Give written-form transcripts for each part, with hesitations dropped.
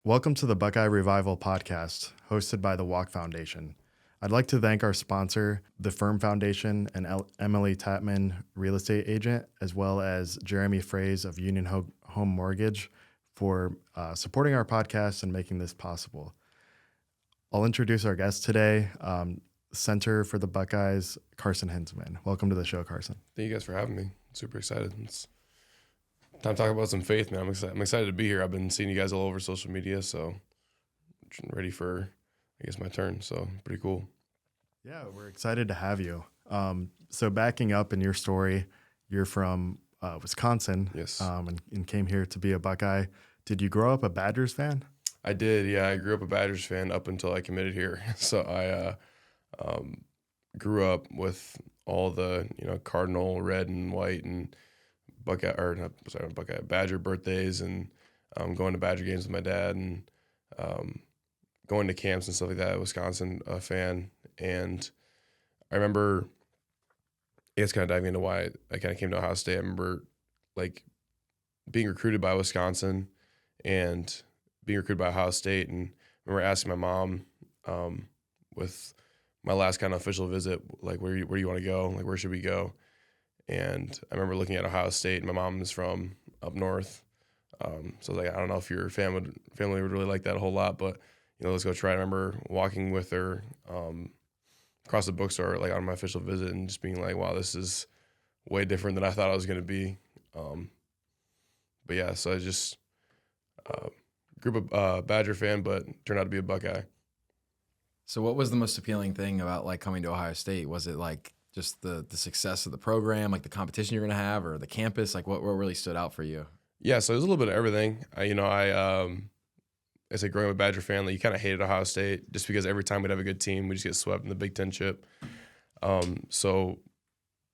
Welcome to the Buckeye Revival podcast, hosted by the Walk Foundation. I'd like to thank our sponsor, the Firm Foundation, and Emily Tatman, real estate agent, as well as Jeremy Fraze of Union Home Mortgage for supporting our podcast and making this possible. I'll introduce our guest today, Center for the Buckeyes, Carson Hinzman. Welcome to the show, Carson. Thank you guys for having me. Super excited. It's time to talk about some faith, man. I'm excited to be here. I've been seeing you guys all over social media, so I'm ready for, I guess, my turn. So pretty cool. Yeah, we're excited to have you. So backing up in your story, you're from Wisconsin, Yes. And came here to be a Buckeye. Did you grow up a Badgers fan? I did, yeah. I grew up a Badgers fan up until I committed here. So I grew up with all the, Cardinal red and white and Badger birthdays and going to Badger games with my dad and going to camps and stuff like that. Wisconsin fan, and I remember, I guess, kind of diving into why I kind of came to Ohio State. I remember like being recruited by Wisconsin and being recruited by Ohio State, and I remember asking my mom with my last kind of official visit, like where do you want to go? Like where should we go? And I remember looking at Ohio State, and my mom is from up north. So I was like, I don't know if your family would really like that a whole lot, but, let's go try it. I remember walking with her across the bookstore, like on my official visit, and just being like, wow, this is way different than I thought I was going to be. But yeah, so I just grew up a Badger fan, but turned out to be a Buckeye. So what was the most appealing thing about like coming to Ohio State? Was it like just the success of the program, like the competition you're going to have, or the campus? Like what really stood out for you? Yeah, so it was a little bit of everything. I said growing up a Badger fan, like you kind of hated Ohio State just because every time we'd have a good team, we just get swept in the Big Ten chip. So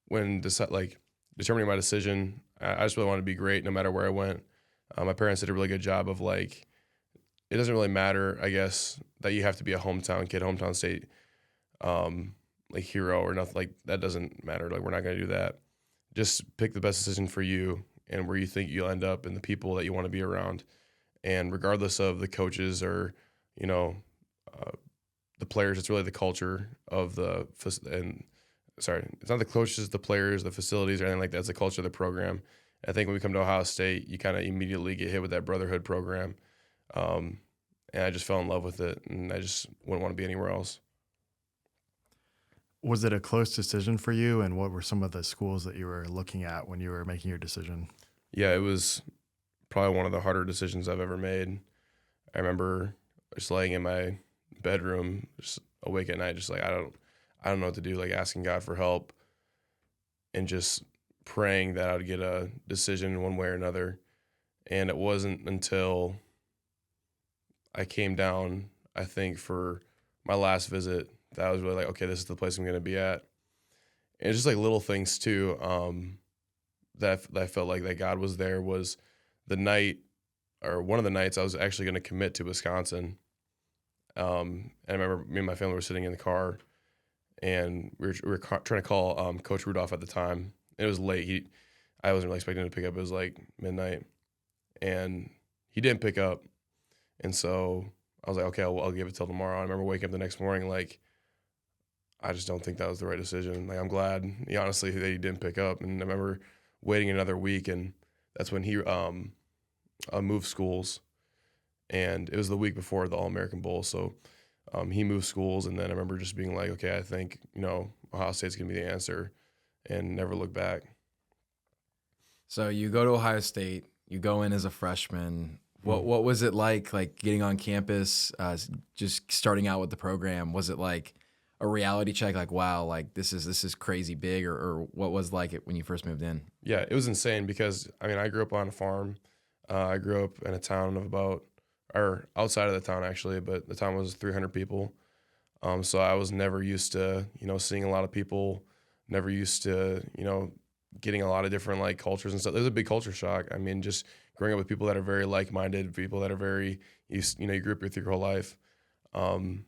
when determining my decision, I just really wanted to be great no matter where I went. My parents did a really good job of like, it doesn't really matter, I guess, that you have to be a hometown kid, hometown state like hero or nothing. Like that doesn't matter. Like we're not going to do that. Just pick the best decision for you and where you think you'll end up and the people that you want to be around. And regardless of the coaches or, the players, it's really the culture of it's not the coaches, the players, the facilities, or anything like that. It's the culture of the program. I think when we come to Ohio State, you kind of immediately get hit with that brotherhood program. And I just fell in love with it, and I just wouldn't want to be anywhere else. Was it a close decision for you, and what were some of the schools that you were looking at when you were making your decision? Yeah, it was probably one of the harder decisions I've ever made. I remember just laying in my bedroom, just awake at night, just like I don't know what to do, like asking God for help and just praying that I would get a decision one way or another. And it wasn't until I came down, I think, for my last visit that I was really like, okay, this is the place I'm going to be at. And it's just like little things too that I felt like that God was there was the night or one of the nights I was actually going to commit to Wisconsin. And I remember me and my family were sitting in the car, and we were trying to call Coach Rudolph at the time. It was late. I wasn't really expecting him to pick up. It was like midnight, and he didn't pick up. And so I was like, okay, I'll give it till tomorrow. I remember waking up the next morning like, I just don't think that was the right decision. Like I'm glad, honestly, that he didn't pick up. And I remember waiting another week, and that's when he moved schools. And it was the week before the All-American Bowl, so he moved schools. And then I remember just being like, okay, I think Ohio State's gonna be the answer, and never look back. So you go to Ohio State, you go in as a freshman. What was it like getting on campus, just starting out with the program? Was it like a reality check, like wow, like this is crazy big, or what was like it when you first moved in? Yeah, it was insane because I grew up on a farm. I grew up in a town or outside of the town actually, but the town was 300 people. So I was never used to seeing a lot of people, never used to getting a lot of different like cultures and stuff. There's a big culture shock. Just growing up with people that are very like-minded, people that are very you grew up with your whole life. And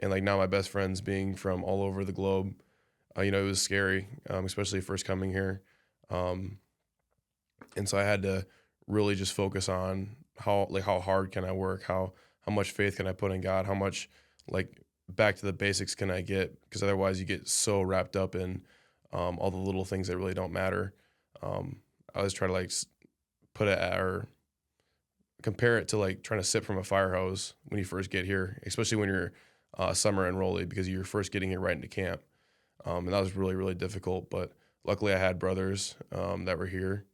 like now my best friends being from all over the globe, it was scary, especially first coming here. And so I had to really just focus on how hard can I work, how how much faith can I put in God? How much, like, back to the basics can I get? Because otherwise you get so wrapped up in all the little things that really don't matter. I always try to, like, put it at, or compare it to, like, trying to sip from a fire hose when you first get here, especially when you're a summer enrollee, because you're first getting here right into camp. And that was really, really difficult. But luckily I had brothers that were here.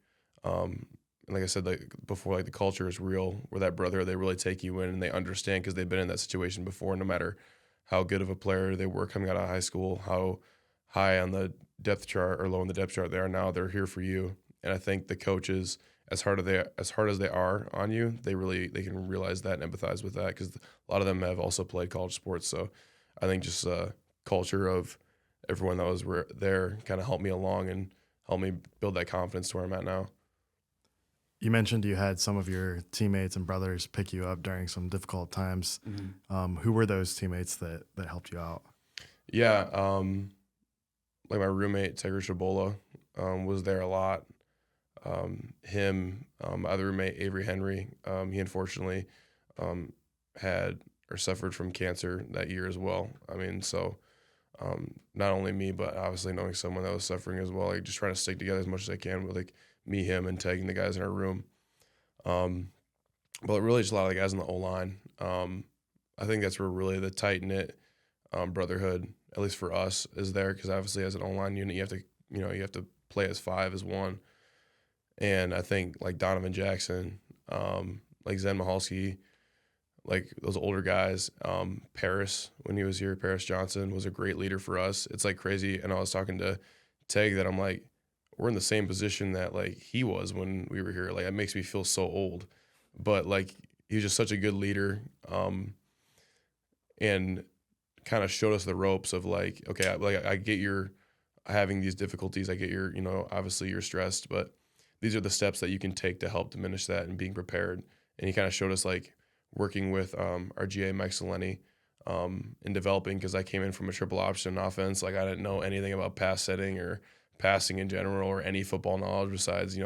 And like I said, like before, like the culture is real, where that brother, they really take you in and they understand because they've been in that situation before. No matter how good of a player they were coming out of high school, how high on the depth chart or low on the depth chart they are now, they're here for you. And I think the coaches, as hard as they are on you, they can realize that and empathize with that, because a lot of them have also played college sports. So I think just culture of everyone that was there kind of helped me along and helped me build that confidence to where I'm at now. You mentioned you had some of your teammates and brothers pick you up during some difficult times. Mm-hmm. Who were those teammates that helped you out? Yeah, like my roommate, Tigger Shabola, was there a lot. My other roommate, Avery Henry, he unfortunately had or suffered from cancer that year as well. I mean, so not only me, but obviously knowing someone that was suffering as well, like just trying to stick together as much as I can with like me, him, and tagging the guys in our room. But really just a lot of the guys in the O-line. I think that's where really the tight-knit brotherhood, at least for us, is there, because obviously as an O-line unit, you have to play as 5 as 1. And I think like Donovan Jackson, like Zen Mahalski, like those older guys, Paris, when he was here, Paris Johnson was a great leader for us. It's like crazy. And I was talking to Teg that I'm like, we're in the same position that like he was when we were here. Like it makes me feel so old, but like he was just such a good leader, and kind of showed us the ropes of like, okay, I get you're having these difficulties. I get you're, obviously you're stressed, but these are the steps that you can take to help diminish that and being prepared. And he kind of showed us like working with our GA Masculinity in developing, because I came in from a triple option offense. Like I didn't know anything about pass setting or passing in general or any football knowledge besides,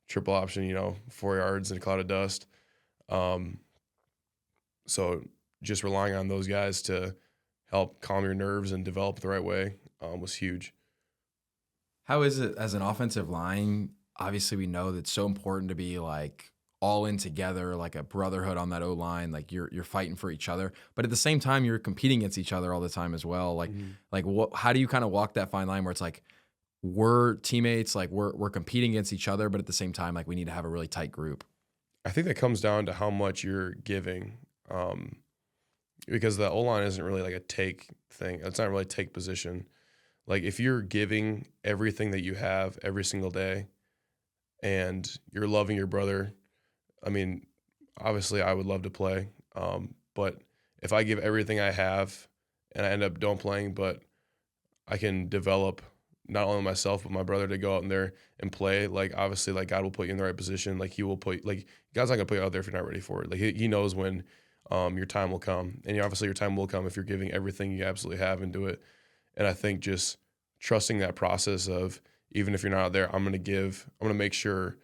triple option, 4 yards and a cloud of dust. So just relying on those guys to help calm your nerves and develop the right way was huge. How is it as an offensive line? Obviously, we know that it's so important to be like all in together, like a brotherhood on that O-line. Like you're fighting for each other, but at the same time, you're competing against each other all the time as well. Like, how do you kind of walk that fine line where it's like we're teammates, like we're competing against each other, but at the same time, like we need to have a really tight group? I think that comes down to how much you're giving, because the O-line isn't really like a take thing. It's not really a take position. Like if you're giving everything that you have every single day and you're loving your brother, I mean, obviously I would love to play, but if I give everything I have and I end up don't playing, but I can develop not only myself but my brother to go out in there and play, like obviously like God will put you in the right position. Like he will put, like God's not gonna put you out there if you're not ready for it. Like he knows when your time will come, and obviously your time will come if you're giving everything you absolutely have into it. And I think just trusting that process of, even if you're not out there, I'm gonna make sure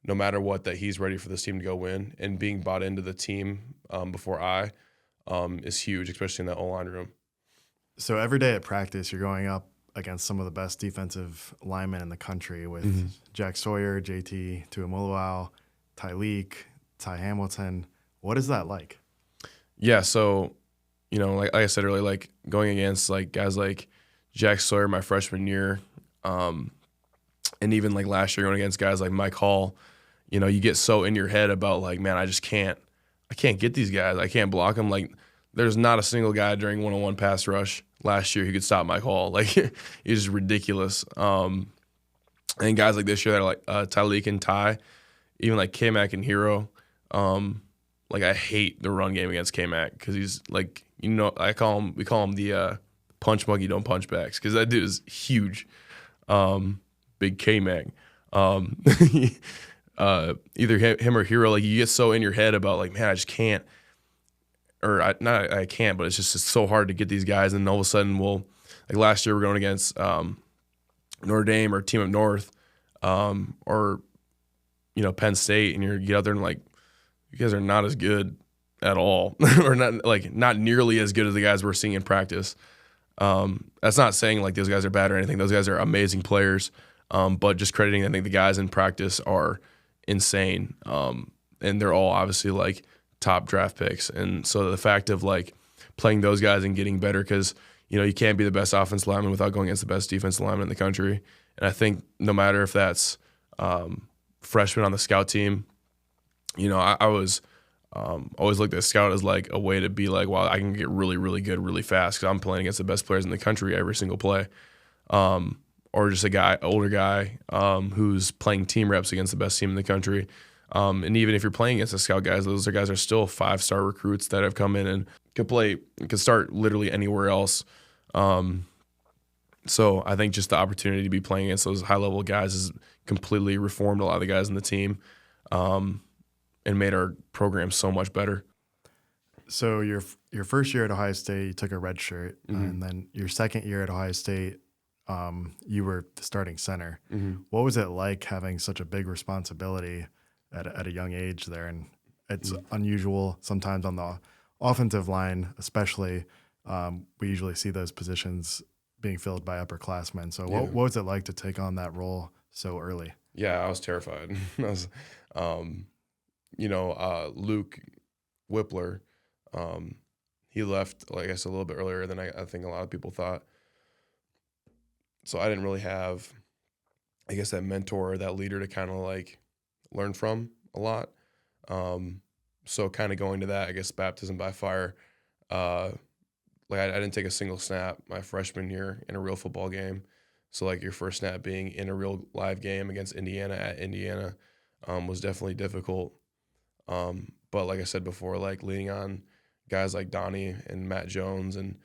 no matter what that he's ready for this team to go win, and being bought into the team before is huge, especially in that O-line room. So every day at practice, you're going up against some of the best defensive linemen in the country with Jack Sawyer, JT Tuimoloau, Tyleek, Ty Hamilton. What is that like? Yeah, so, like I said earlier, like going against like guys like Jack Sawyer my freshman year, and even like last year going against guys like Mike Hall, you get so in your head about like, man, I can't get these guys. I can't block them. Like there's not a single guy during one-on-one pass rush last year who could stop Mike Hall. Like he's just ridiculous. And guys like this year that are like Tyleek and Ty, even like K-Mac and Hero, like I hate the run game against K-Mac because he's like, we call him the punch monkey, don't punch backs, because that dude is huge. Big K-Mac. Either him or Hero, like you get so in your head about like, man, I just can't, or I can't, but it's so hard to get these guys. And all of a sudden like last year we're going against Notre Dame or Team Up North, or Penn State, and you get out there and like, you guys are not as good at all, or not nearly as good as the guys we're seeing in practice. That's not saying like those guys are bad or anything. Those guys are amazing players. But just crediting, I think the guys in practice are insane. And they're all obviously like top draft picks. And so the fact of like playing those guys and getting better, because you can't be the best offensive lineman without going against the best defensive lineman in the country. And I think no matter if that's freshmen on the scout team, I was always looked at scout as like a way to be like, wow, I can get really, really good really fast because I'm playing against the best players in the country every single play. Or just older guy who's playing team reps against the best team in the country. And even if you're playing against the scout guys, those guys are still 5-star recruits that have come in and could start literally anywhere else. So I think just the opportunity to be playing against those high-level guys has completely reformed a lot of the guys in the team and made our program so much better. So your first year at Ohio State, you took a red shirt, and then your second year at Ohio State, you were the starting center. What was it like having such a big responsibility at a young age there? And it's unusual sometimes on the offensive line, especially. We usually see those positions being filled by upperclassmen. So what was it like to take on that role so early? Yeah, I was terrified. I was, Luke Whippler, he left, like I said, a little bit earlier than I think a lot of people thought. So I didn't really have, I guess, that mentor or that leader to kind of like learn from a lot. So kind of going to that, I guess, baptism by fire. I didn't take a single snap my freshman year in a real football game. So like your first snap being in a real live game against Indiana at Indiana was definitely difficult. But like I said before, like leaning on guys like Donnie and Matt Jones and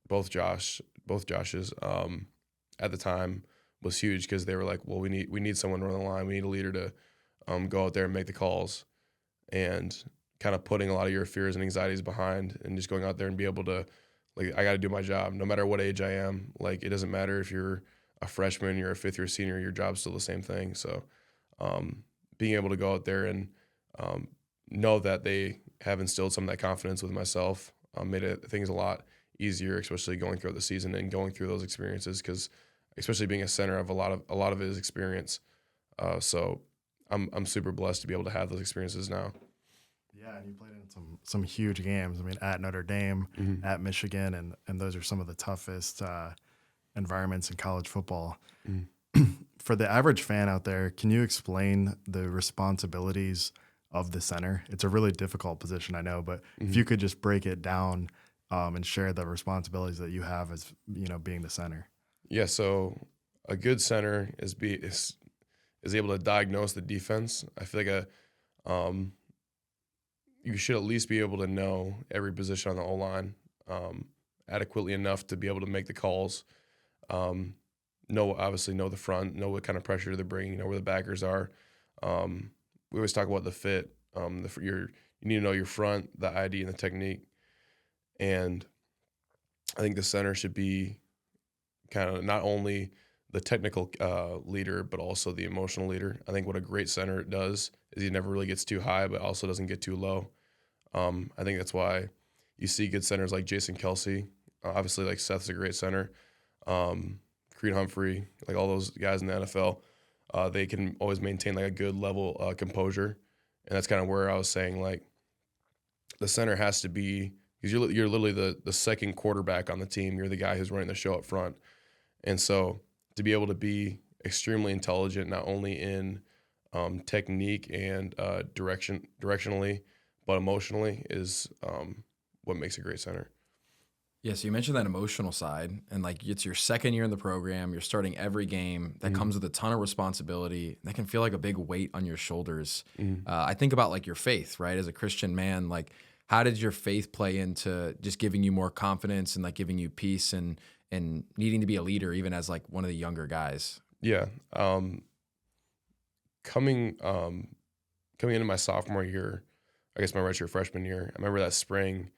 both Josh's at the time was huge because they were like, well, we need someone to run the line. We need a leader to go out there and make the calls, and kind of putting a lot of your fears and anxieties behind and just going out there and be able to, like, I got to do my job no matter what age I am. Like, it doesn't matter if you're a freshman, you're a fifth year senior, your job's still the same thing. So being able to go out there and know that they have instilled some of that confidence with myself made things a lot easier, especially going throughout the season and going through those experiences, because especially being a center of a lot of it is experience. So I'm super blessed to be able to have those experiences now. Yeah, and you played in some huge games. I mean, at Notre Dame, at Michigan, and those are some of the toughest environments in college football. For the average fan out there, can you explain the responsibilities of the center? It's a really difficult position, I know, but if you could just break it down and share the responsibilities that you have as being the center. Yeah, so a good center is able to diagnose the defense. I feel like you should at least be able to know every position on the O-line adequately enough to be able to make the calls. Obviously know the front, know what kind of pressure they're bringing, know where the backers are. We always talk about the fit. You need to know your front, the ID, and the technique. And I think the center should be kind of not only the technical leader, but also the emotional leader. I think what a great center does is he never really gets too high, but also doesn't get too low. I think that's why you see good centers like Jason Kelsey. Obviously, like Seth's a great center. Creed Humphrey, like all those guys in the NFL, they can always maintain like a good level composure. And that's kind of where I was saying, like, the center has to be, because you're literally the second quarterback on the team. You're the guy who's running the show up front. And so to be able to be extremely intelligent, not only in technique and directionally, but emotionally is what makes a great center. Yeah, so you mentioned that emotional side, and like it's your second year in the program. You're starting every game. That comes with a ton of responsibility. That can feel like a big weight on your shoulders. I think about like your faith, right? As a Christian man, like how did your faith play into just giving you more confidence and like giving you peace and needing to be a leader, even as like one of the younger guys? Yeah, coming into my sophomore year, I guess my redshirt freshman year, I remember that spring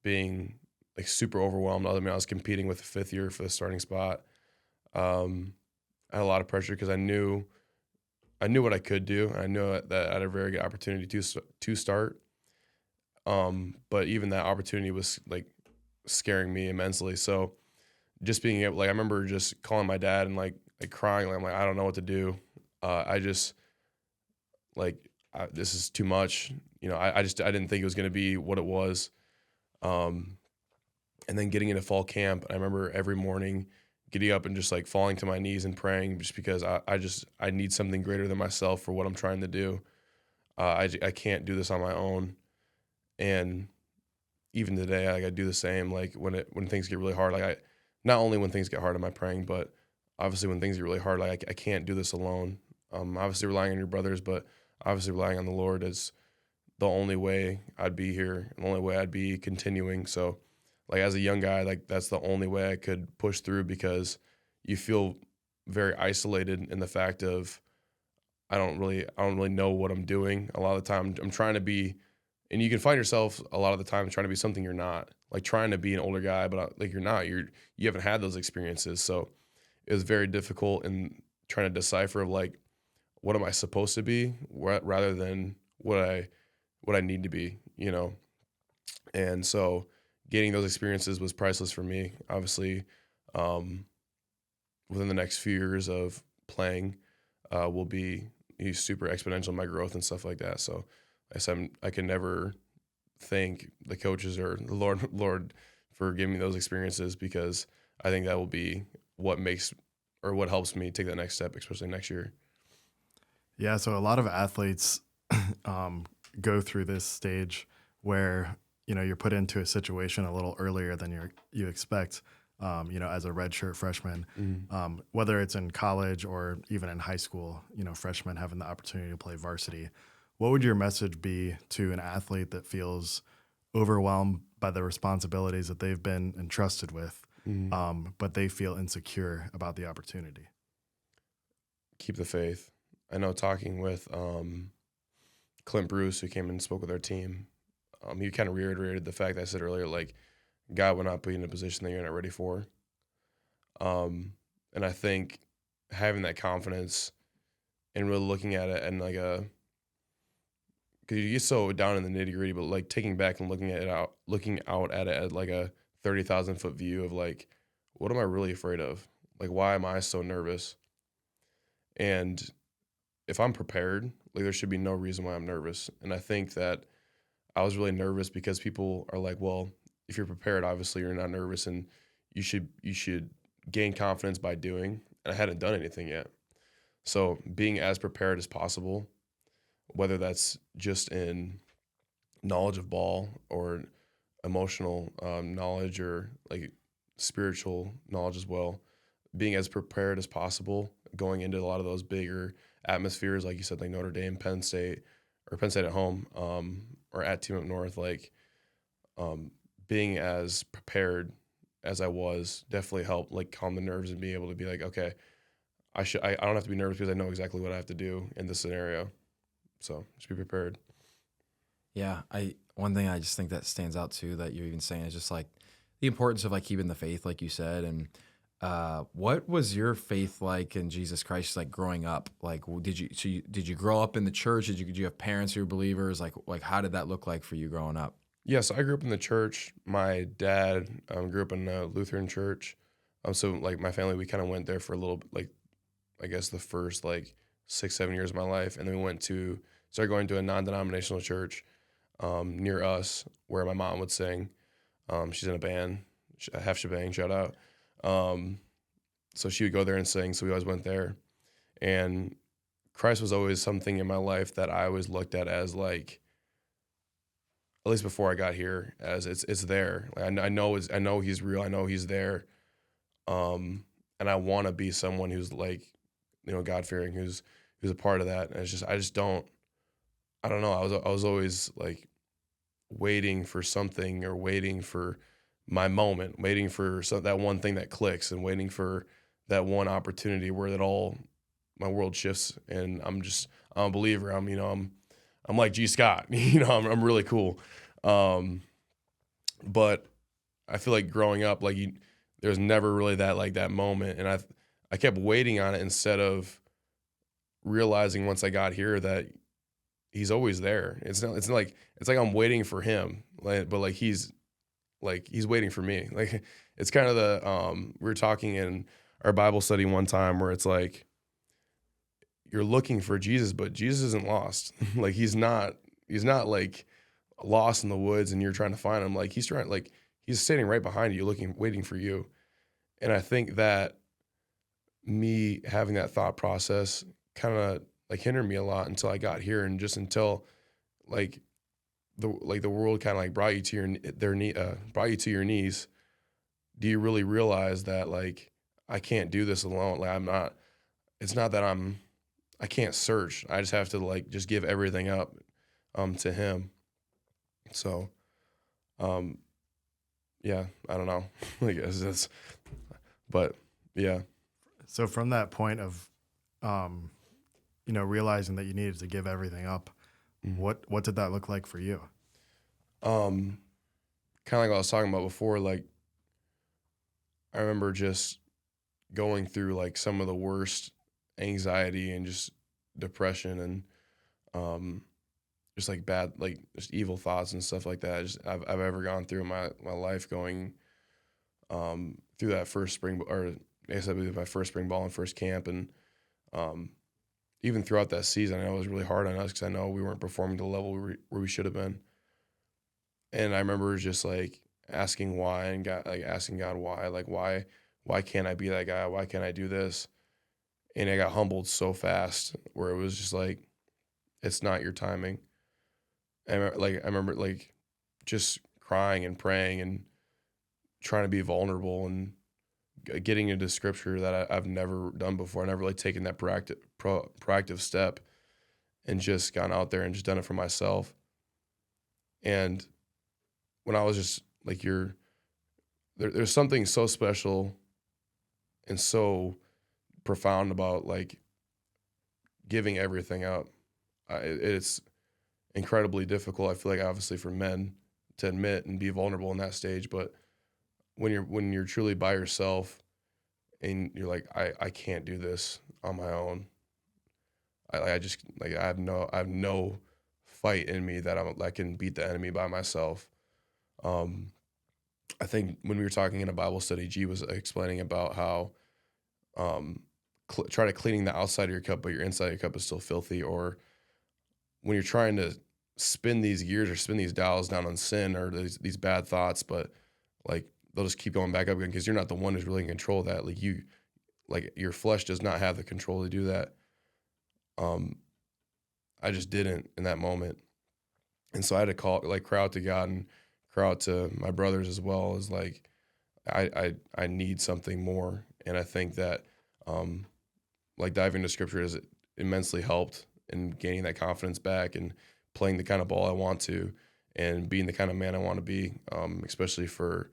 being like super overwhelmed. I mean, I was competing with the fifth year for the starting spot. I had a lot of pressure because I knew what I could do, and I knew that I had a very good opportunity to start. But even that opportunity was like scaring me immensely. So just being able, like, I remember just calling my dad and like crying. Like, I'm like, I don't know what to do. I just like, this is too much. You know, I didn't think it was going to be what it was. And then getting into fall camp, I remember every morning getting up and just like falling to my knees and praying, just because I need something greater than myself for what I'm trying to do. I can't do this on my own. And even today, like, I do the same. Like when things get really hard, like not only when things get hard am I praying, but obviously when things get really hard, like I can't do this alone. Obviously relying on your brothers, but obviously relying on the Lord is the only way I'd be here and the only way I'd be continuing. So like as a young guy, like that's the only way I could push through, because you feel very isolated in the fact of I don't really know what I'm doing. A lot of the time I'm trying to be, and you can find yourself a lot of the time trying to be something you're not, like trying to be an older guy, but like you're not, you haven't had those experiences. So it was very difficult in trying to decipher of like, what am I supposed to be rather than what I need to be, you know? And so getting those experiences was priceless for me. Obviously, within the next few years of playing, will be super exponential in my growth and stuff like that. So I said, I can never thank the coaches or the Lord for giving me those experiences, because I think that will be what makes or what helps me take that next step, especially next year. Yeah, so a lot of athletes go through this stage where, you know, you're put into a situation a little earlier than you expect, you know, as a redshirt freshman, whether it's in college or even in high school, you know, freshmen having the opportunity to play varsity. What would your message be to an athlete that feels overwhelmed by the responsibilities that they've been entrusted with, but they feel insecure about the opportunity? Keep the faith. I know talking with Clint Bruce, who came and spoke with our team, he kind of reiterated the fact that I said earlier, like, God will not put you in a position that you're not ready for. And I think having that confidence and really looking at it and like because you get so down in the nitty gritty, but like taking back and looking out at it at like a 30,000-foot view of like, what am I really afraid of? Like, why am I so nervous? And if I'm prepared, like, there should be no reason why I'm nervous. And I think that I was really nervous because people are like, well, if you're prepared, obviously you're not nervous, and you should gain confidence by doing. And I hadn't done anything yet. So being as prepared as possible, whether that's just in knowledge of ball or emotional knowledge or like spiritual knowledge as well, being as prepared as possible going into a lot of those bigger atmospheres, like you said, like Notre Dame, Penn State at home, or at Team Up North, like being as prepared as I was definitely helped like calm the nerves and be able to be like, okay, I don't have to be nervous because I know exactly what I have to do in this scenario. So just be prepared. Yeah, one thing I just think that stands out too that you're even saying is just like the importance of like keeping the faith, like you said. And what was your faith like in Jesus Christ, like growing up? Like, did you grow up in the church? Did you have parents who were believers? Like how did that look like for you growing up? Yes, I grew up in the church. My dad grew up in a Lutheran church. So like my family, we kind of went there for a little, like, I guess the first like 6-7 years of my life, and then we started going to a non-denominational church near us where my mom would sing. She's in a band, Half Shebang, shout out. So she would go there and sing, so we always went there. And Christ was always something in my life that I always looked at as like, at least before I got here, as it's there. Like I know he's real. I know he's there. And I want to be someone who's like, you know, God fearing, who's a part of that. And it's just I don't know. I was always like waiting for something, or waiting for my moment, waiting for that one thing that clicks, and waiting for that one opportunity where my world shifts, and I'm a believer. I'm like G. Scott, you know, I'm really cool. But I feel like growing up, like there's never really that moment. And I kept waiting on it instead of realizing once I got here that he's always there. It's like I'm waiting for him, like, but like he's waiting for me. Like it's kind of the we were talking in our Bible study one time where it's like you're looking for Jesus, but Jesus isn't lost. Like he's not like lost in the woods and you're trying to find him. Like he's standing right behind you, waiting for you. And I think that me having that thought process kind of like hindered me a lot until I got here, and just until like the world kind of like brought you to your knees. Do you really realize that like I can't do this alone? Like it's not that I can't search. I just have to like just give everything up to him. So yeah, I don't know. Like but yeah. So from that point of, realizing that you needed to give everything up, what did that look like for you? Kind of like what I was talking about before, like I remember just going through like some of the worst anxiety and just depression and just like bad, like just evil thoughts and stuff like that. I've ever gone through in my life, going through that first spring, or I guess I believe my first spring ball and first camp, and even throughout that season, I know it was really hard on us because I know we weren't performing to the level where we should have been. And I remember just like asking why, and asking God why, like why can't I be that guy? Why can't I do this? And I got humbled so fast where it was just like, it's not your timing. And I remember like just crying and praying and trying to be vulnerable and getting into scripture that I've never done before. I never like taken that proactive step and just gone out there and just done it for myself. And when I was just like, there's something so special and so profound about like giving everything up. It's incredibly difficult, I feel like, obviously for men to admit and be vulnerable in that stage, but when you're truly by yourself and you're like, I can't do this on my own. I just like I have no fight in me that I can beat the enemy by myself. I think when we were talking in a Bible study, G was explaining about how try to cleaning the outside of your cup, but your inside of your cup is still filthy. Or when you're trying to spin these gears or spin these dials down on sin or these bad thoughts, but like they'll just keep going back up again because you're not the one who's really in control of that. Like your flesh does not have the control to do that. I just didn't in that moment. And so I had to cry out to God and cry out to my brothers as well, as like, I need something more. And I think that, like diving into scripture has immensely helped in gaining that confidence back and playing the kind of ball I want to and being the kind of man I want to be, especially for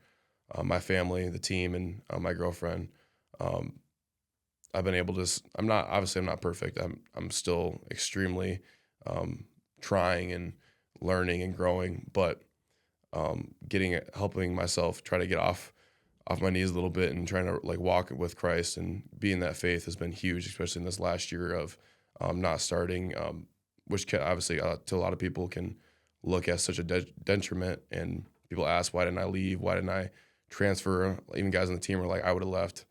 my family, the team, and my girlfriend. I've been able to. I'm not perfect. I'm still extremely trying and learning and growing, but helping myself try to get off my knees a little bit and trying to like walk with Christ and be in that faith has been huge, especially in this last year of not starting, which can, obviously to a lot of people can look as such a detriment. And people ask, why didn't I leave? Why didn't I transfer? Even guys on the team are like, I would have left.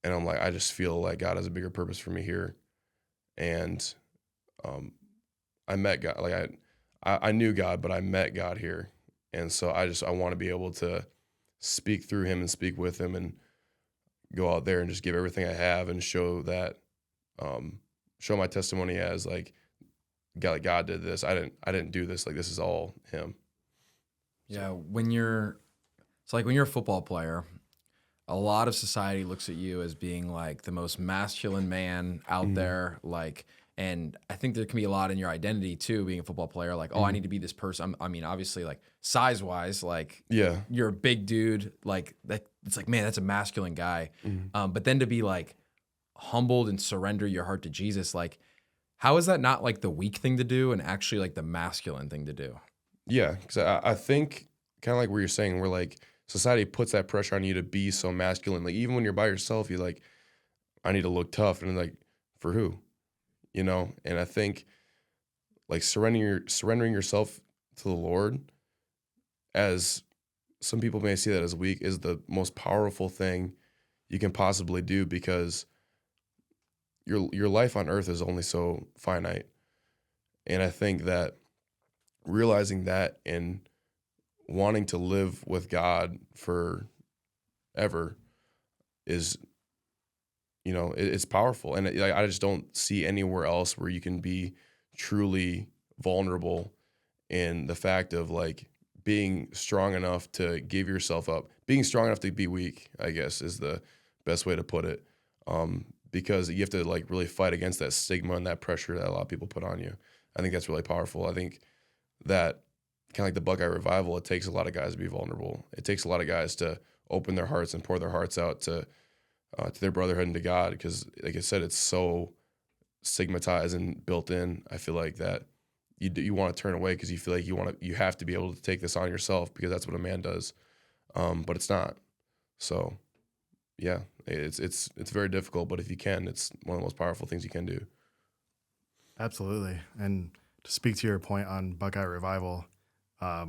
And I'm like, I just feel like God has a bigger purpose for me here. And I met God. Like I knew God, but I met God here. And so I want to be able to speak through him and speak with him and go out there and just give everything I have and show that, show my testimony as like God did this. I didn't do this. Like, this is all him. Yeah. When you're a football player, a lot of society looks at you as being like the most masculine man out there. Like, and I think there can be a lot in your identity too, being a football player. Like, oh, I need to be this person. I mean, obviously, like size wise, like you're a big dude. Like that, it's like, man, that's a masculine guy. But then to be like humbled and surrender your heart to Jesus, like, how is that not like the weak thing to do and actually like the masculine thing to do? Yeah, because I think kind of like what you're saying, where like society puts that pressure on you to be so masculine. Like even when you're by yourself, you're like, I need to look tough, and like, for who? You know? And I think like surrendering yourself to the Lord, as some people may see that as weak, is the most powerful thing you can possibly do, because your life on earth is only so finite. And I think that realizing that and wanting to live with God forever is, it's powerful. And I just don't see anywhere else where you can be truly vulnerable in the fact of like being strong enough to give yourself up, being strong enough to be weak, I guess is the best way to put it. Because you have to like really fight against that stigma and that pressure that a lot of people put on you. I think that's really powerful. I think that kind of like the Buckeye revival, it takes a lot of guys to be vulnerable. It takes a lot of guys to open their hearts and pour their hearts out to their brotherhood and to God. Because like I said, it's so stigmatized and built in. I feel like that you want to turn away because you feel like you have to be able to take this on yourself because that's what a man does. But it's not. So yeah, it's very difficult, but if you can, it's one of the most powerful things you can do. Absolutely. And to speak to your point on Buckeye Revival, I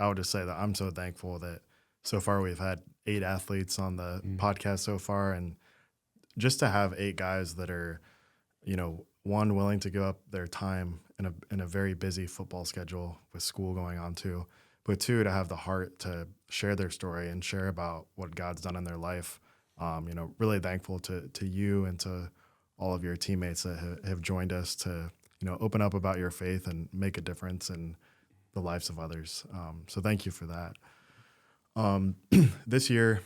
would just say that I'm so thankful that so far we've had 8 athletes on the podcast so far, and just to have 8 guys that are, one, willing to give up their time in a very busy football schedule with school going on too, but 2, to have the heart to share their story and share about what God's done in their life. Really thankful to you and to all of your teammates that have joined us to, open up about your faith and make a difference in the lives of others. So thank you for that. This year,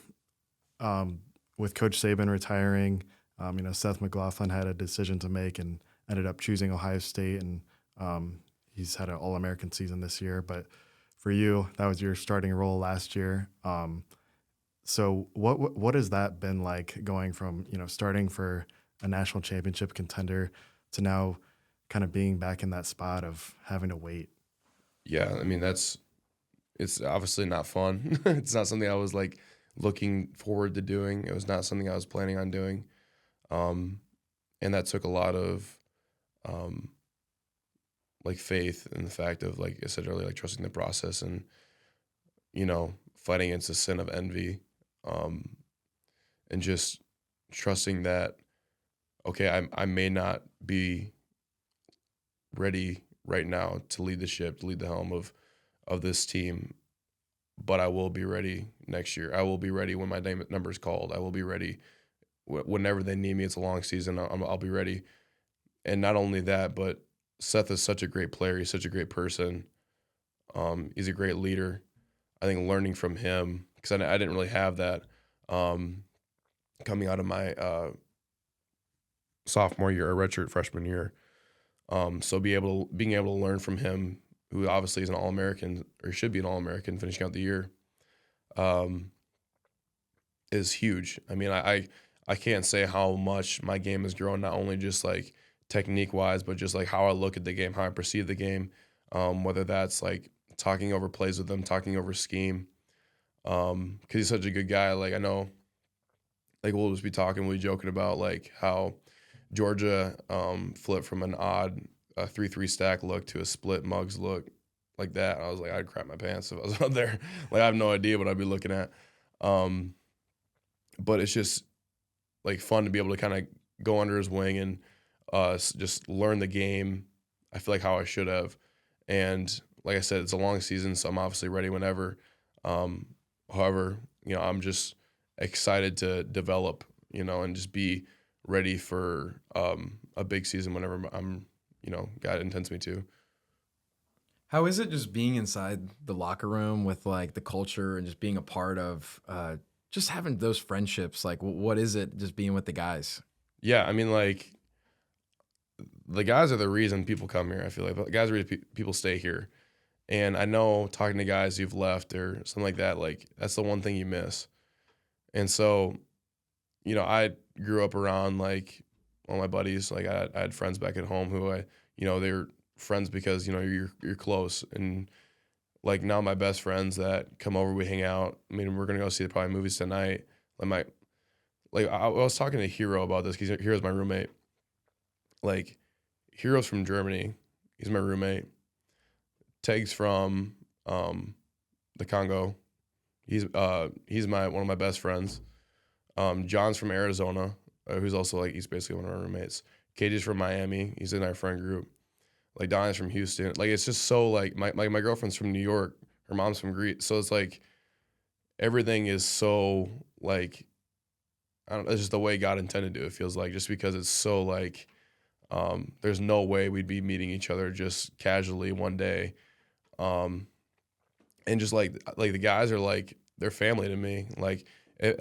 with Coach Saban retiring, Seth McLaughlin had a decision to make and ended up choosing Ohio State, and he's had an All-American season this year. But for you, that was your starting role last year. So what has that been like, going from, starting for a national championship contender to now kind of being back in that spot of having to wait? Yeah, I mean, it's obviously not fun. It's not something I was like looking forward to doing. It was not something I was planning on doing. And that took a lot of like faith in the fact of, like I said earlier, like trusting the process and, fighting against the sin of envy, and just trusting that, okay, I may not be ready right now to lead the ship, to lead the helm of this team, but I will be ready next year. I will be ready when my number is called. I will be ready whenever they need me. It's a long season. I'll be ready. And not only that, but Seth is such a great player. He's such a great person. He's a great leader. I think learning from him, because I didn't really have that coming out of my sophomore year or redshirt freshman year. So being able to learn from him, who obviously is an All-American, or should be an All-American finishing out the year, is huge. I mean, I can't say how much my game has grown, not only just like technique-wise, but just like how I look at the game, how I perceive the game, whether that's like talking over plays with him, talking over scheme, because he's such a good guy. Like, I know, like we'll just be joking about like how Georgia flipped from an odd 3-3 stack look to a split mugs look like that. I was like, I'd crap my pants if I was out there. Like, I have no idea what I'd be looking at. But it's just like fun to be able to kind of go under his wing and just learn the game, I feel like, how I should have. And like I said, it's a long season, so I'm obviously ready whenever. However, I'm just excited to develop, and just be ready for a big season whenever I'm, God intends me to. How is it just being inside the locker room with like the culture and just being a part of just having those friendships? Like, what is it just being with the guys? Yeah, I mean, like, the guys are the reason people come here. I feel like the guys are the reason people stay here. And I know, talking to guys who've left or something like that, like, that's the one thing you miss. And so, I grew up around like all my buddies. Like, I had friends back at home who they were friends because you're close. And like, now my best friends that come over, we hang out. I mean, we're gonna go see probably movies tonight. I was talking to Hero about this because Hero's my roommate. Like, Hero's from Germany, He's my roommate. Teg's from the Congo. He's one of my best friends. John's from Arizona, who's also like he's basically one of our roommates. KJ's from Miami. He's in our friend group. Like Donna's from Houston. Like it's just so like my girlfriend's from New York. Her mom's from Greece. So it's like everything is so like I don't know, it's just the way God intended to. It feels like just because it's so like there's no way we'd be meeting each other just casually one day. And just like the guys are like they're family to me. Like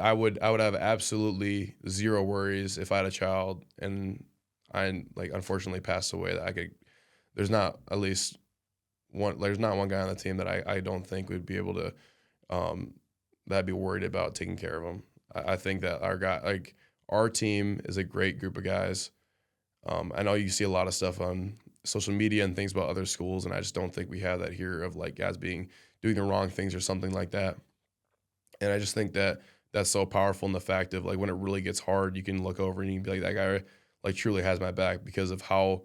I would have absolutely zero worries if I had a child and I like unfortunately passed away that I could. There's not at least one. There's not one guy on the team that I don't think would be able to that I'd be worried about taking care of him. I think that our team is a great group of guys. I know you see a lot of stuff on social media and things about other schools, and I just don't think we have that here of like guys doing the wrong things or something like that. And I just think that that's so powerful in the fact of like when it really gets hard, you can look over and you can be like, that guy like truly has my back because of how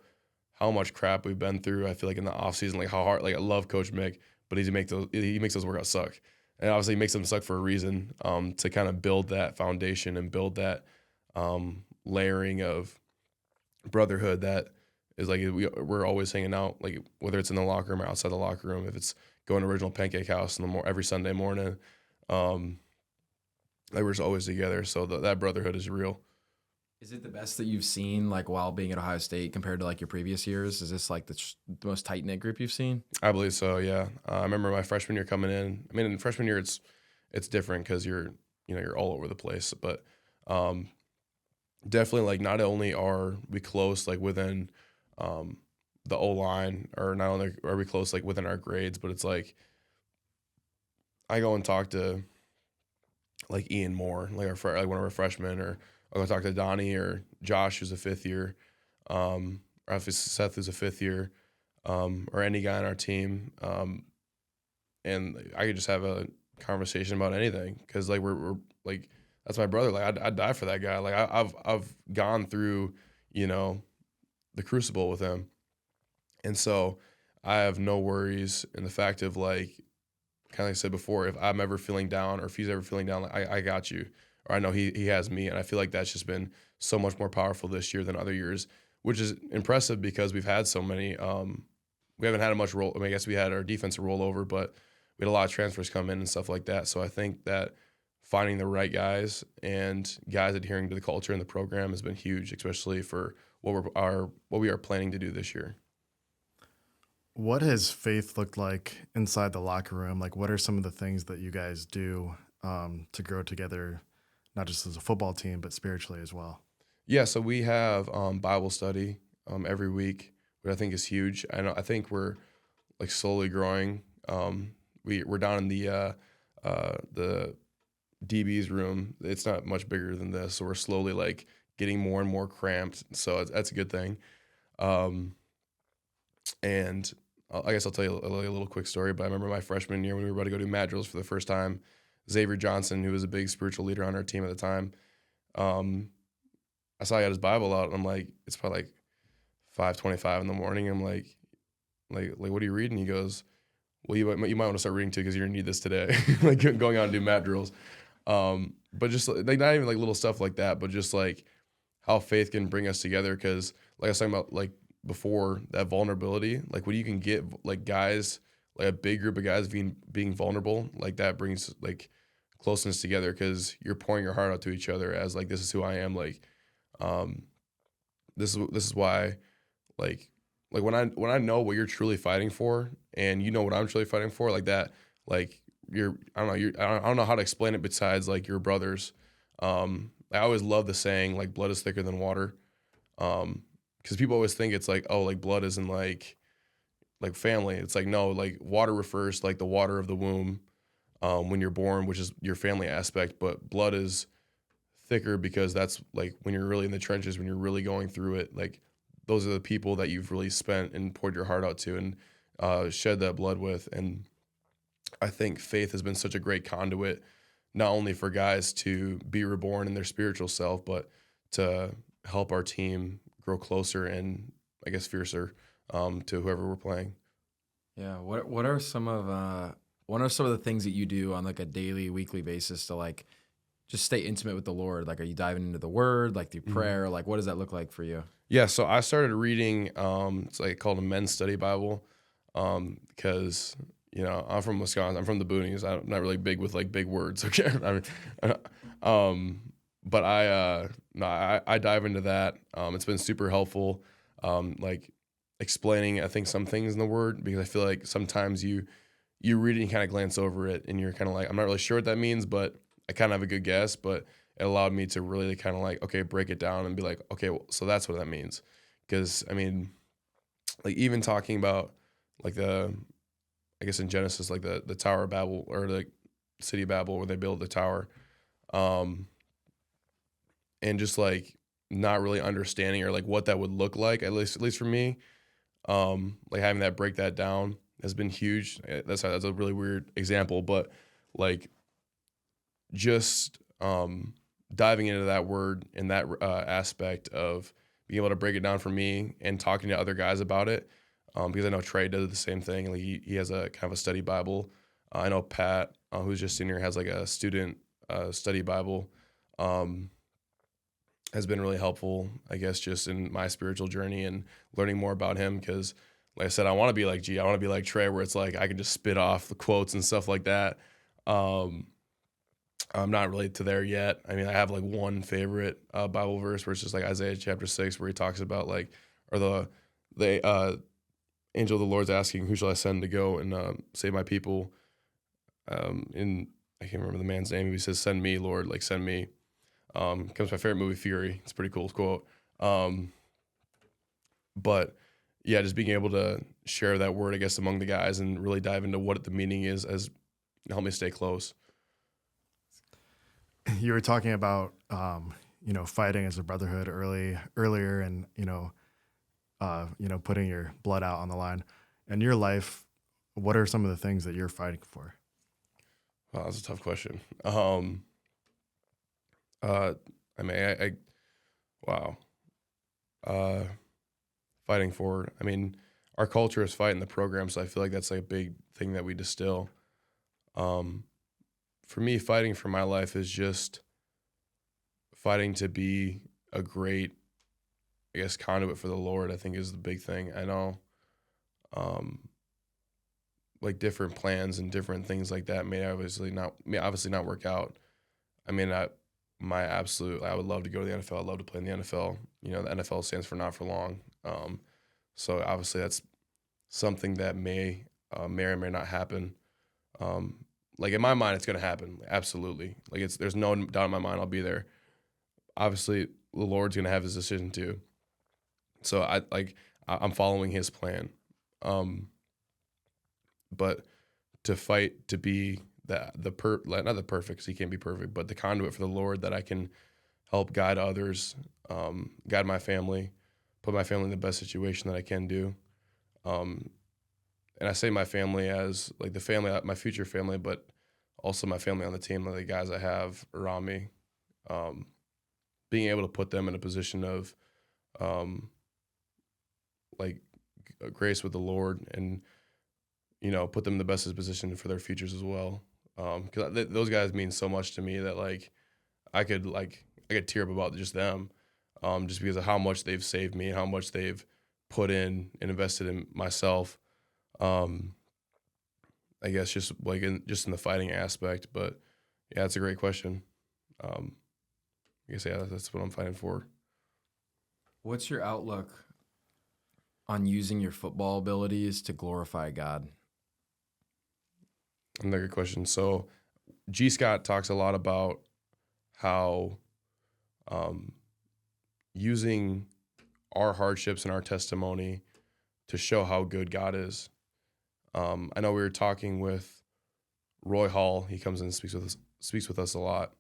much crap we've been through. I feel like in the off season, like how hard, like I love Coach Mick, but he makes those workouts suck. And obviously he makes them suck for a reason, to kind of build that foundation and build that layering of brotherhood that is like we're always hanging out, like whether it's in the locker room or outside the locker room, if it's going to Original Pancake House every Sunday morning, like we're just always together. So that brotherhood is real. Is it the best that you've seen, like, while being at Ohio State compared to, like, your previous years? Is this, like, the most tight-knit group you've seen? I believe so, yeah. I remember my freshman year coming in. I mean, in freshman year, it's different because you're all over the place. But definitely, like, not only are we close, like, within the O-line, or not only are we close, like, within our grades, but it's, like, I go and talk to, like, Ian Moore, like one of our freshmen, or I'll go talk to Donnie or Josh, who's a fifth year, or if it's Seth, who's a fifth year, or any guy on our team. And I could just have a conversation about anything because like we're like that's my brother. Like I'd die for that guy. Like I've gone through the crucible with him, and so I have no worries in the fact of like kind of like I said before, if I'm ever feeling down or if he's ever feeling down, like I got you. Or I know he has me, and I feel like that's just been so much more powerful this year than other years, which is impressive because we've had so many. We haven't had much roll. I mean, I guess we had our defensive rollover, but we had a lot of transfers come in and stuff like that. So I think that finding the right guys and guys adhering to the culture and the program has been huge, especially for what we are planning to do this year. What has faith looked like inside the locker room? Like, what are some of the things that you guys do to grow together? Not just as a football team, but spiritually as well. Yeah, so we have Bible study every week, which I think is huge. I think we're like slowly growing. We're down in the DB's room. It's not much bigger than this, so we're slowly like getting more and more cramped. So that's a good thing. And I guess I'll tell you a little quick story. But I remember my freshman year when we were about to go do mat drills for the first time. Xavier Johnson, who was a big spiritual leader on our team at the time, I saw he had his Bible out, and I'm like, it's probably like 5:25 in the morning. I'm like, what are you reading? He goes, well, you might want to start reading too because you're gonna need this today. Like going out and do mat drills, but just like not even like little stuff like that, but just like how faith can bring us together. Because like I was talking about like before, that vulnerability, like when you can get like guys. Like a big group of guys being vulnerable, like that brings like closeness together because you're pouring your heart out to each other as like, this is who I am. Like, this is why, like when I know what you're truly fighting for and you know what I'm truly fighting for, like that, like I don't know how to explain it besides like your brothers. I always love the saying like blood is thicker than water. Because people always think it's like, oh, like blood isn't like family. It's like, no, like water refers to like the water of the womb when you're born, which is your family aspect, but blood is thicker because that's like when you're really in the trenches, when you're really going through it, like those are the people that you've really spent and poured your heart out to and shed that blood with. And I think faith has been such a great conduit, not only for guys to be reborn in their spiritual self, but to help our team grow closer and I guess fiercer to whoever we're playing. Yeah. What are some of the things that you do on like a daily, weekly basis to like just stay intimate with the Lord? Like, are you diving into the Word, like through prayer? Like, what does that look like for you? Yeah, so I started reading, it's like called a men's study Bible, because I'm from Wisconsin. I'm from the boonies. I'm not really big with like big words. Okay, I mean, but I dive into that. It's been super helpful, like explaining I think some things in the Word, because I feel like sometimes you read it and kind of glance over it and you're kind of like, I'm not really sure what that means, but I kind of have a good guess. But it allowed me to really kind of like, okay, break it down and be like, okay, well, so that's what that means. Because I mean, like even talking about like I guess in Genesis, like the Tower of Babel, or the city of Babel where they build the tower, and just like not really understanding or like what that would look like, at least for me, like having that break that down has been huge. That's a really weird example, but like just diving into that word and that aspect of being able to break it down for me and talking to other guys about it, because I know Trey does the same thing. Like he has a kind of a study Bible. I know Pat, who's just in here, has like a student study Bible. Has been really helpful, I guess, just in my spiritual journey and learning more about him. Because, like I said, I want to be like I want to be like Trey, where it's like I can just spit off the quotes and stuff like that. I'm not really to there yet. I mean, I have like one favorite Bible verse where it's just like Isaiah chapter 6, where he talks about like, or the angel of the Lord's asking, who shall I send to go and save my people? In I can't remember the man's name. He says, "Send me, Lord, like send me." Comes my favorite movie, Fury. It's a pretty cool quote. But yeah, just being able to share that word, I guess, among the guys and really dive into what the meaning is has helped me stay close. You were talking about, fighting as a brotherhood earlier, and putting your blood out on the line. In your life, what are some of the things that you're fighting for? Wow, that's a tough question. I mean, wow. Fighting forward. I mean, our culture is fighting the program, so I feel like that's like a big thing that we distill. For me, fighting for my life is just fighting to be a great, I guess, conduit for the Lord, I think is the big thing. I know, like different plans and different things like that may obviously not work out. I mean, I would love to go to the NFL. I'd love to play in the NFL. The NFL stands for not for long. So obviously that's something that may or may not happen. Like in my mind, it's going to happen. Absolutely. Like there's no doubt in my mind I'll be there. Obviously the Lord's going to have his decision too. So I'm following his plan. But to fight to be not the perfect, 'cause he can't be perfect, but the conduit for the Lord, that I can help guide others, guide my family, put my family in the best situation that I can do. And I say my family as like the family, my future family, but also my family on the team, like the guys I have around me, being able to put them in a position of like grace with the Lord, and put them in the best position for their futures as well. Because those guys mean so much to me that like I could tear up about just them, just because of how much they've saved me and how much they've put in and invested in myself. I guess just like in the fighting aspect. But yeah, it's a great question. I guess that's what I'm fighting for. What's your outlook on using your football abilities to glorify God? Another good question. So G. Scott talks a lot about how using our hardships and our testimony to show how good God is. I know we were talking with Roy Hall. He comes in and speaks with us a lot,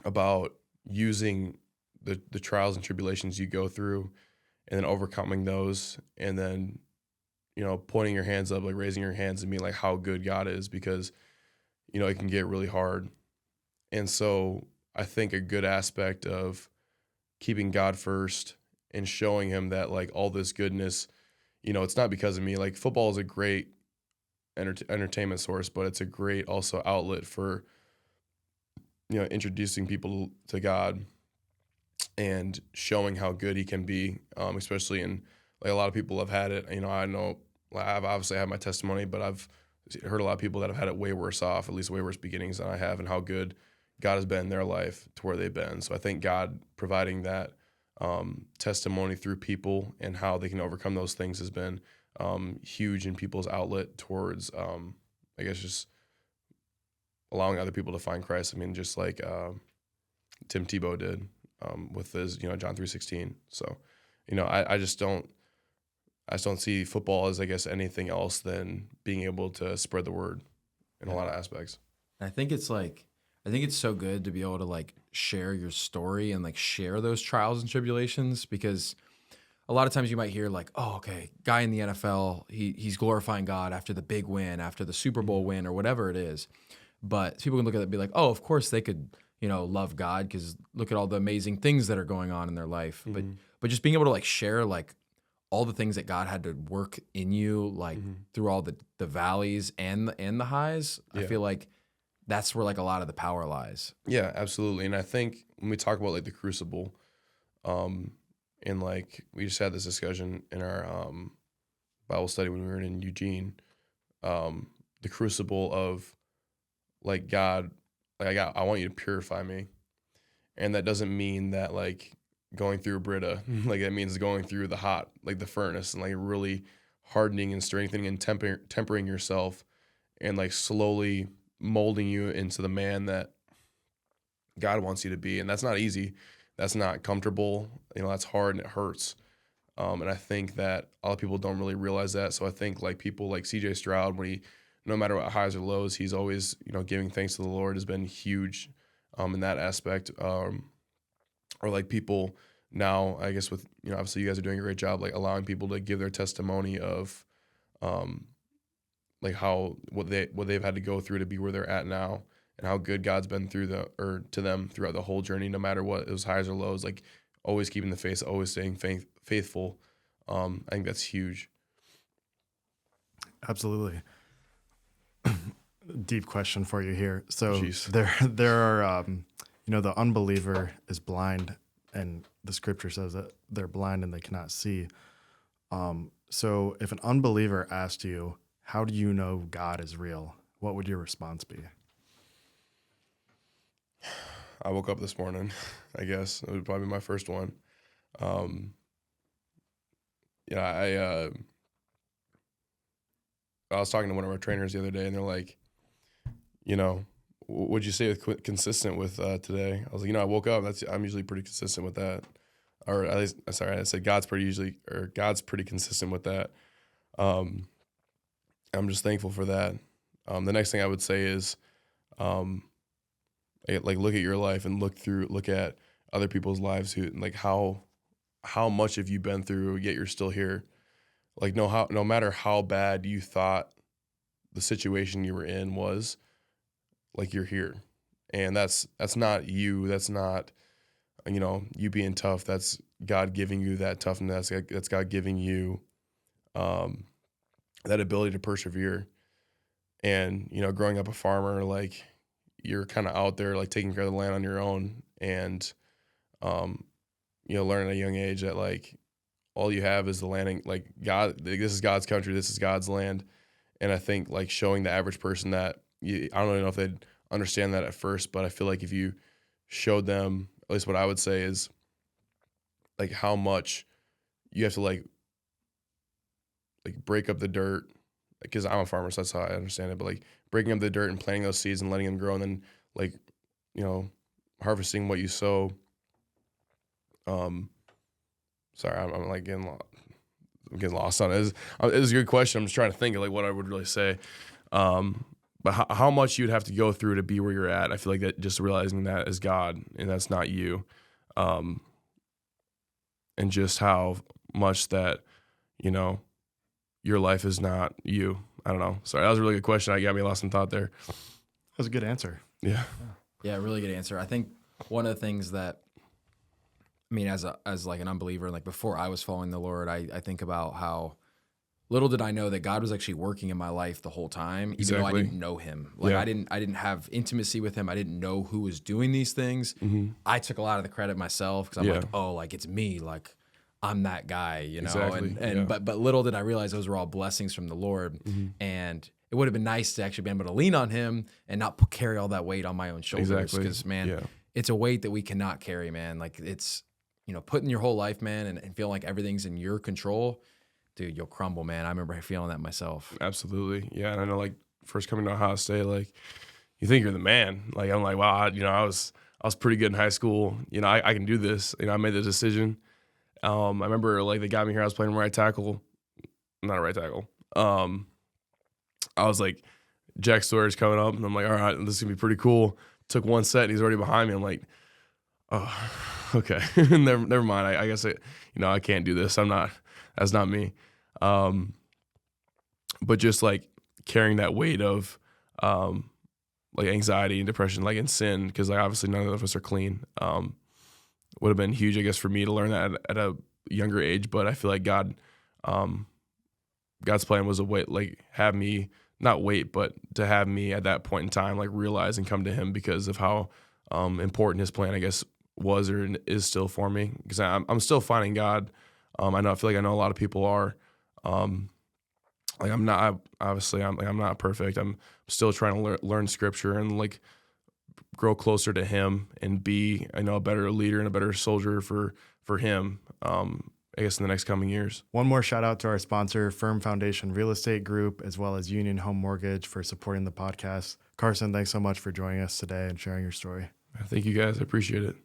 about using the trials and tribulations you go through, and then overcoming those, and then pointing your hands up, like raising your hands and being like how good God is, because it can get really hard. And so I think a good aspect of keeping God first and showing him that like all this goodness, it's not because of me. Like football is a great entertainment source, but it's a great also outlet for, introducing people to God and showing how good he can be, especially in like a lot of people have had it. I know I've obviously had my testimony, but I've heard a lot of people that have had it way worse off, at least way worse beginnings than I have, and how good God has been in their life to where they've been. So I think God providing that testimony through people and how they can overcome those things has been huge in people's outlet towards, I guess, just allowing other people to find Christ. I mean, just like Tim Tebow did with his, John 3:16. So, I just don't see football as, I guess, anything else than being able to spread the word in a lot of aspects. I think it's so good to be able to like share your story and like share those trials and tribulations, because a lot of times you might hear like, oh, okay, guy in the NFL, he's glorifying God after the big win, after the Super Bowl win or whatever it is. But people can look at it and be like, oh, of course they could, love God because look at all the amazing things that are going on in their life. Mm-hmm. But just being able to like share like all the things that God had to work in you, like through all the valleys and the highs, I feel like that's where like a lot of the power lies. Yeah, absolutely. And I think when we talk about like the crucible, and like we just had this discussion in our Bible study when we were in Eugene, the crucible of like God, like I want you to purify me, and that doesn't mean that like going through Brita, like it means going through the hot, like the furnace, and like really hardening and strengthening and tempering yourself, and like slowly molding you into the man that God wants you to be. And that's not easy. That's not comfortable. That's hard and it hurts. And I think that a lot of people don't really realize that. So I think like people like CJ Stroud, when he, no matter what highs or lows, he's always, giving thanks to the Lord, has been huge in that aspect. Or like people now, I guess with, obviously you guys are doing a great job, like allowing people to give their testimony of like what they've had to go through to be where they're at now, and how good God's been to them throughout the whole journey, no matter what, it was highs or lows, like always keeping the faith, always staying faithful. I think that's huge. Absolutely. Deep question for you here. So Jeez. there are, the unbeliever is blind, and the scripture says that they're blind and they cannot see. So if an unbeliever asked you, how do you know God is real? What would your response be? I woke up this morning, I guess. It would probably be my first one. I was talking to one of our trainers the other day, and they're like, what'd you say with consistent with today? I was like, I woke up. I'm usually pretty consistent with that. Or at least, sorry, I said God's pretty consistent with that. I'm just thankful for that. The next thing I would say is, like look at your life and look at other people's lives who, like how much have you been through, yet you're still here. Like no matter how bad you thought the situation you were in was, like you're here. And that's not you. That's not, you being tough. That's God giving you that toughness. That's God giving you that ability to persevere. And, growing up a farmer, like you're kind of out there, like taking care of the land on your own. And, learning at a young age that like all you have is the landing, like God, this is God's country. This is God's land. And I think like showing the average person that I don't really know if they'd understand that at first, but I feel like if you showed them, at least what I would say is like how much you have to like break up the dirt, because I'm a farmer, so that's how I understand it. But like breaking up the dirt and planting those seeds and letting them grow, and then like, harvesting what you sow. Sorry, I'm like getting lost on it. It's a good question. I'm just trying to think of like what I would really say. But how much you'd have to go through to be where you're at. I feel like that just realizing that is God and that's not you. And just how much that, your life is not you. I don't know. Sorry, that was a really good question. I got me lost in thought there. That was a good answer. Yeah. Yeah, really good answer. I think one of the things that I mean, as like an unbeliever, like before I was following the Lord, I think about how little did I know that God was actually working in my life the whole time, even though I Exactly. didn't know him. Like Yeah. I didn't have intimacy with him. I didn't know who was doing these things. I took a lot of the credit myself because I'm Yeah. like, oh, like it's me, like I'm that guy, you know. Exactly, And yeah. but little did I realize those were all blessings from the Lord, and it would have been nice to actually be able to lean on him and not carry all that weight on my own shoulders. Exactly. Because man, Yeah. it's a weight that we cannot carry, man. Like it's, you know, putting your whole life, man, and feeling like everything's in your control, dude, you'll crumble, man. I remember feeling that myself. Absolutely. Yeah. And I know, like, first coming to Ohio State, like, you think you're the man. Like, I'm like, wow, I was pretty good in high school. You know, I can do this. You know, I made the decision. I remember, like, they got me here. I was playing right tackle. Not a right tackle. I was like, Jack Sawyer's coming up. And I'm like, all right, this is going to be pretty cool. Took one set, and he's already behind me. I'm like, oh, okay. never mind. I guess, I can't do this. That's not me. But just like carrying that weight of like anxiety and depression, like in sin, because like obviously none of us are clean, would have been huge, I guess, for me to learn that at a younger age. But I feel like God's plan was have me not wait, but to have me at that point in time like realize and come to Him because of how important His plan, I guess, was or is still for me. Because I'm still finding God. I feel like I know a lot of people are. Like I'm not perfect. I'm still trying to learn Scripture and like grow closer to Him and be, a better leader and a better soldier for Him. I guess in the next coming years. One more shout out to our sponsor, Firm Foundation Real Estate Group, as well as Union Home Mortgage for supporting the podcast. Carson, thanks so much for joining us today and sharing your story. Thank you guys. I appreciate it.